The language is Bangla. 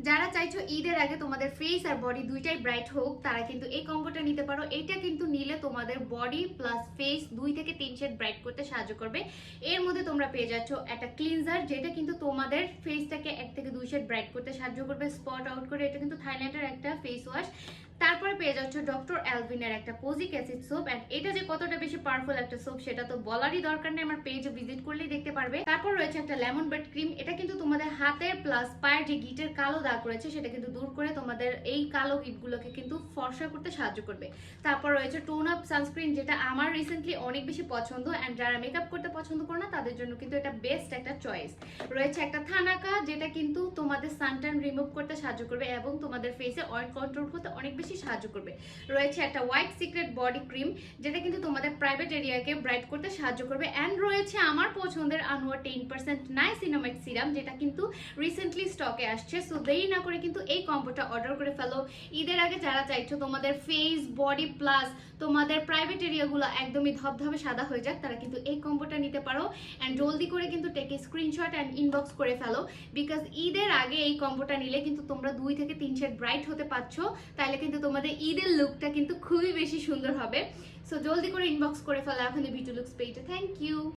যারা চাইছো ঈদের আগে তোমাদের ফেস আর বডি দুইটাই ব্রাইট হোক তারা কিন্তু এই কম্বোটা নিতে পারো। এটা কিন্তু নিলে তোমাদের বডি প্লাস ফেস 2 থেকে 3 শেড ব্রাইট করতে সাহায্য করবে। এর মধ্যে তোমরা পেয়ে যাচ্ছ একটা ক্লিনজার, যেটা কিন্তু তোমাদের ফেসটাকে 1 থেকে 2 শেড ব্রাইট করতে সাহায্য করবে, স্পট আউট করে। এটা কিন্তু থাইল্যান্ডের একটা ফেস ওয়াশ। তারপরে পেয়ে যাচ্ছ ডক্টর অ্যালভিনের একটা পজিক অ্যাসিড সোপ। এন্ড এটা যে কতটা বেশি পাওয়ারফুল একটা সোপ সেটা তো বলারই দরকার নেই, আমার পেজে ভিজিট করলেই দেখতে পারবে। তারপর রয়েছে একটা লেমন বার্ড ক্রিম। এটা কিন্তু তোমাদের হাতের প্লাস পায়ের যে গিটের কালো দাগ রয়েছে সেটা কিন্তু দূর করে তোমাদের এই কালো গিটগুলোকে কিন্তু ফর্সা করতে সাহায্য করবে। তারপর রয়েছে টোন আপ সানস্ক্রিন, যেটা আমার রিসেন্টলি অনেক বেশি পছন্দ। এন্ড যারা মেকআপ করতে পছন্দ করে না তাদের জন্য কিন্তু এটা বেস্ট একটা চয়েস। রয়েছে একটা থানাকা, যেটা কিন্তু তোমাদের সানটার্ন রিমুভ করতে সাহায্য করবে এবং তোমাদের ফেসে অয়েল কন্ট্রোল করতে অনেক বেশি সাহায্য করবে। রয়েছে একটা হোয়াইট সিক্রেট বডি ক্রিম, যেটা কিন্তু তোমাদের প্রাইভেট এরিয়াকে ব্রাইট করতে সাহায্য করবে। অ্যান্ড রয়েছে আমার পছন্দের আনোয়ার 10% নাইসিনামাইড সিরাম, যেটা কিন্তু রিসেন্টলি স্টকে আসছে। সো দেরি না করে কিন্তু এই কম্বোটা অর্ডার করে ফেলো। ঈদের আগে যারা চাইছো তোমাদের ফেস বডি প্লাস তোমাদের প্রাইভেট এরিয়াগুলো একদমই ধবধবে সাদা হয়ে যাক, তারা কিন্তু এই কম্বোটা নিতে পারো। অ্যান্ড জলদি করে কিন্তু টেক স্ক্রিনশট অ্যান্ড ইনবক্স করে ফেলো, বিকজ ঈদের আগে এই কম্বোটা নিলে কিন্তু তোমরা 2 থেকে 3 শেড ব্রাইট হতে পারছো। তাহলে কিন্তু তোমাদের ঈদের লুকটা কিন্তু খুবই বেশি সুন্দর হবে। সো জলদি করে ইনবক্স করে ফেলো এখন বিউটি লুকস পেজে। Thank you.